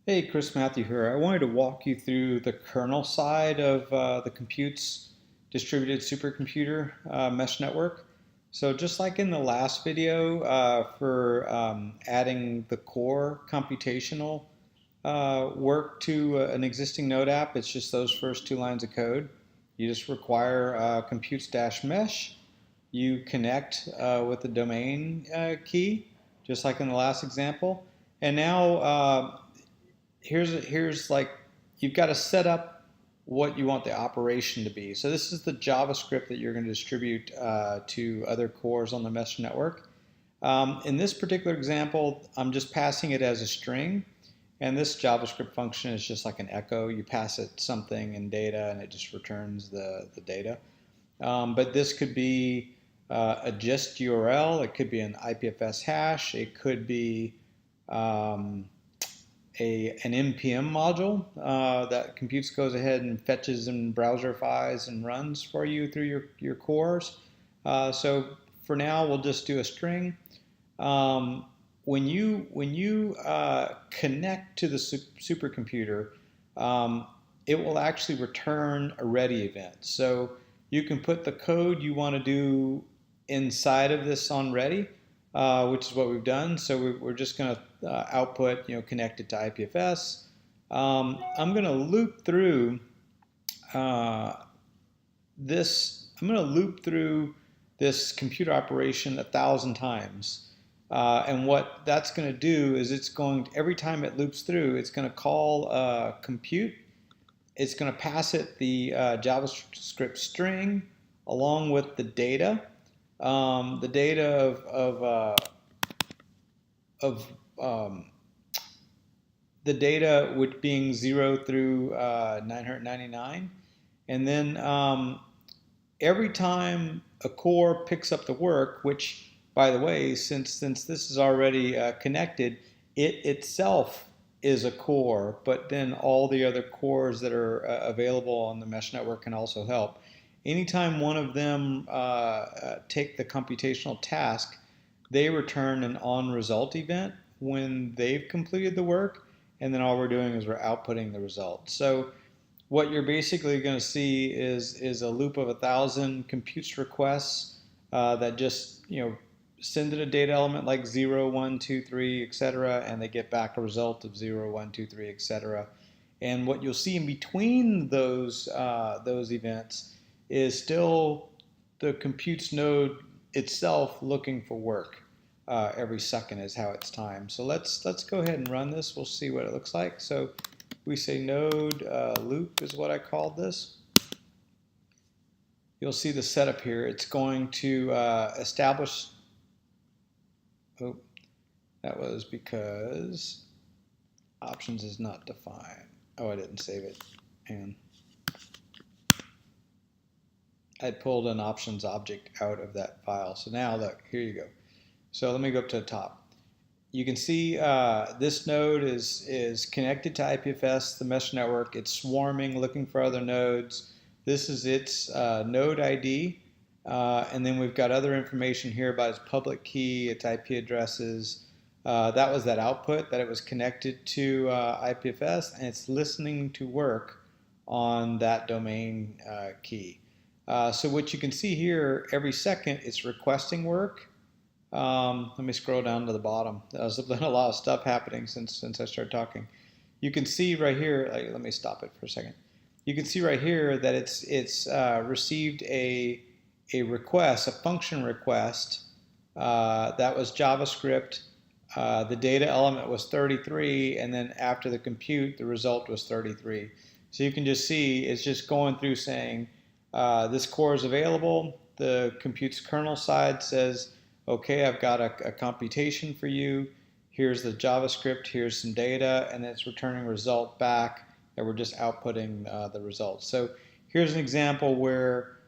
Hey, Chris Matthew here. I wanted to walk you through the kernel side of the Compute's distributed supercomputer mesh network. So just like in the last video for adding the core computational work to an existing node app, it's just those first two lines of code. You just require computes-mesh. You connect with the domain key, just like in the last example. And now here's like you've got to set up what you want the operation to be. So this is the JavaScript that you're going to distribute to other cores on the mesh network. In this particular example, I'm just passing it as a string, and this JavaScript function is just like an echo. You pass it something in data, and it just returns the data. But this could be a gist URL. It could be an IPFS hash. It could be um, an npm module that computes goes ahead and fetches and browserifies and runs for you through your cores. So for now, we'll just do a string. When you connect to the supercomputer, it will actually return a ready event. So you can put the code you want to do inside of this on ready, which is what we've done. So we're just going to output, connected to IPFS. I'm going to loop through this. I'm going to loop through this computer operation 1,000 times. And what that's going to do is it's going to, every time it loops through, it's going to call compute. It's going to pass it the JavaScript string along with the data. The data of the data which being 0 through 999. And then every time a core picks up the work, which, by the way, since this is already connected, it itself is a core, but then all the other cores that are available on the mesh network can also help. Anytime one of them take the computational task, they return an on-result event when they've completed the work, and then all we're doing is we're outputting the result. So what you're basically going to see is a loop of 1,000 computes requests that just send it a data element like 0, 1, 2, 3, etc., and they get back a result of 0, 1, 2, 3, etc. And what you'll see in between those events is still the computes node itself looking for work. Every second is how it's timed. So let's go ahead and run this. We'll see what it looks like. So we say node loop is what I called this. You'll see the setup here. It's going to establish. Oh, that was because options is not defined. Oh, I didn't save it. And I pulled an options object out of that file. So now look, here you go. So let me go up to the top. You can see this node is connected to IPFS, the mesh network. It's swarming, looking for other nodes. This is its node ID. And then we've got other information here about its public key, its IP addresses. That was that output, that it was connected to IPFS, and it's listening to work on that domain key. So what you can see here, every second it's requesting work. Let me scroll down to the bottom. There's been a lot of stuff happening since I started talking. You can see right here, let me stop it for a second. You can see right here that it's received a request, a function request, that was JavaScript. The data element was 33, and then after the compute, the result was 33. So you can just see it's just going through saying, this core is available. The compute's kernel side says, okay, I've got a computation for you. Here's the JavaScript, here's some data, and it's returning a result back, and we're just outputting the results. So here's an example where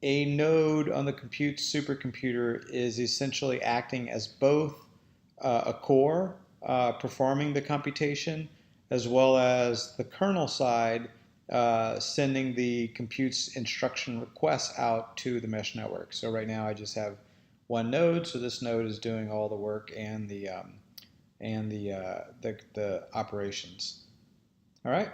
a node on the compute supercomputer is essentially acting as both a core performing the computation, as well as the kernel side sending the compute's instruction requests out to the mesh network. So right now I just have one node, so this node is doing all the work and and the operations. All right.